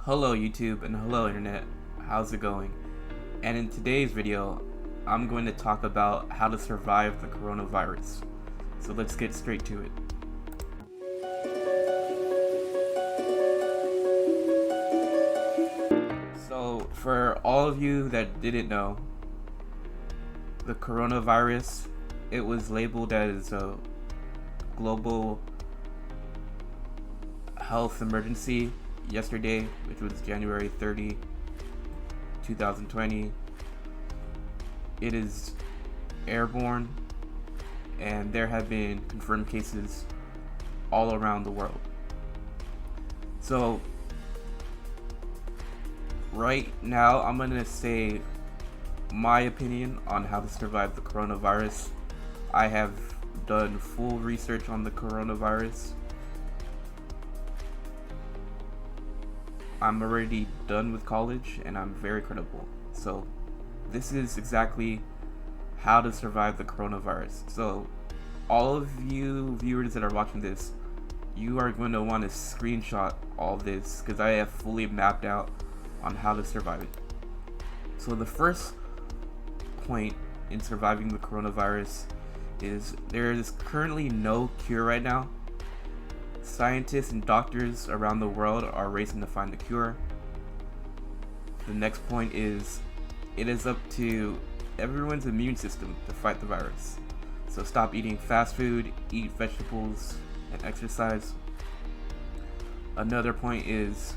Hello YouTube and hello internet, how's it going? And in today's video, I'm going to talk about how to survive the coronavirus. So let's get straight to it. So for all of you that didn't know, the coronavirus, it was labeled as a global health emergency yesterday, which was January 30, 2020. It is airborne, and there have been confirmed cases all around the world. So right now, I'm gonna say my opinion on how to survive the coronavirus. I have done full research on the coronavirus. I'm already done with college and I'm very credible. So this is exactly how to survive the coronavirus. So all of you viewers that are watching this, you are going to want to screenshot all this because I have fully mapped out on how to survive it. So the first point in surviving the coronavirus is there is currently no cure right now. Scientists and doctors around the world are racing to find the cure. The next point is it is up to everyone's immune system to fight the virus. So stop eating fast food, eat vegetables, and exercise. Another point is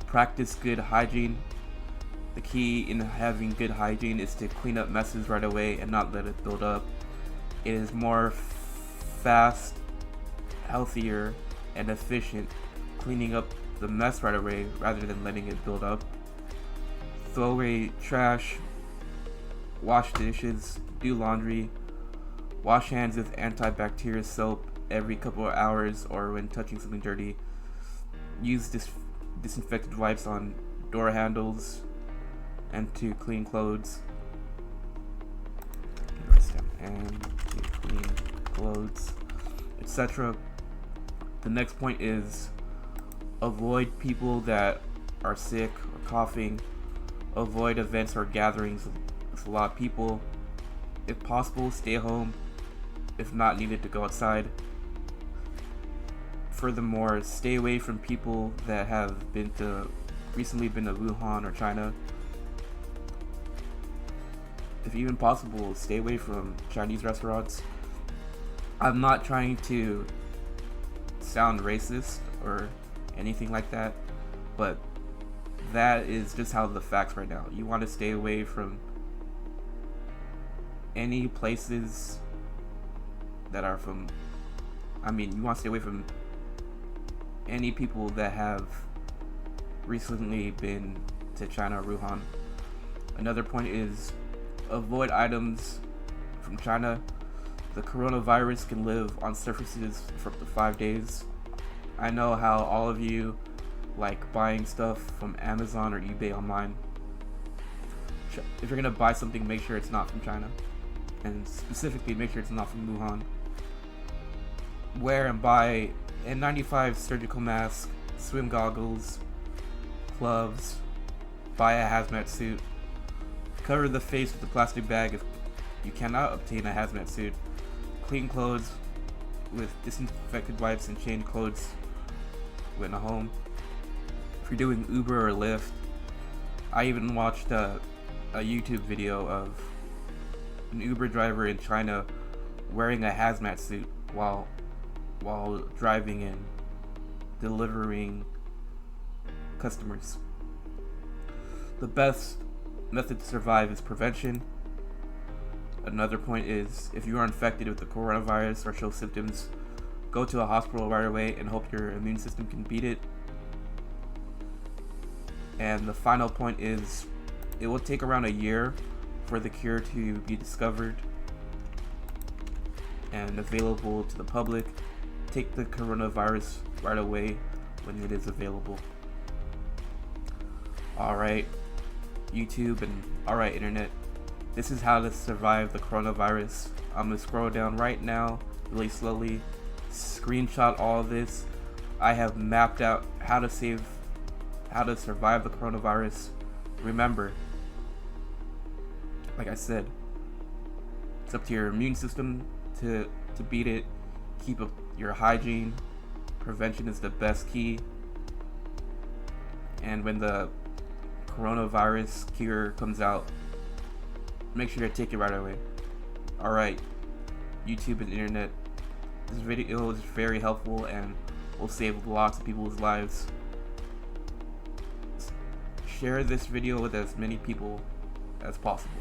practice good hygiene. The key in having good hygiene is to clean up messes right away and not let it build up. It is more fast, healthier, and efficient cleaning up the mess right away rather than letting it build up. Throw away trash, wash dishes, do laundry, wash hands with antibacterial soap every couple of hours or when touching something dirty. Use disinfected wipes on door handles and to clean clothes. And to clean clothes, etc. The next point is avoid people that are sick or coughing. Avoid events or gatherings with a lot of people. If possible, stay home. If not needed, to go outside. Furthermore, stay away from people that have recently been to Wuhan or China. If even possible, stay away from Chinese restaurants. I'm not trying to sound racist or anything like that, but that is just how the facts right now. You want to stay away from any places that are you want to stay away from any people that have recently been to China or Wuhan. Another point is avoid items from China. The coronavirus can live on surfaces for up to 5 days. I know how all of you like buying stuff from Amazon or eBay online. If you're gonna buy something, make sure it's not from China, and specifically make sure it's not from Wuhan. Wear and buy N95 surgical mask, swim goggles, gloves. Buy a hazmat suit. Cover the face with a plastic bag if you cannot obtain a hazmat suit. Clean clothes with disinfected wipes and change clothes when at home. If you're doing Uber or Lyft, I even watched a YouTube video of an Uber driver in China wearing a hazmat suit while driving and delivering customers. The best method to survive is prevention. Another point is if you are infected with the coronavirus or show symptoms, go to a hospital right away and hope your immune system can beat it. And the final point is it will take around a year for the cure to be discovered and available to the public. Take the coronavirus right away when it is available. Alright, YouTube, and alright, internet. This is how to survive the coronavirus. I'm gonna scroll down right now really slowly, screenshot all of this. I have mapped out how to save how to survive the coronavirus. Remember, like I said, it's up to your immune system to beat it. Keep up your hygiene. Prevention is the best key. And when the coronavirus cure comes out, make sure to take it right away. Alright, YouTube and internet, this video is very helpful and will save lots of people's lives. Share this video with as many people as possible.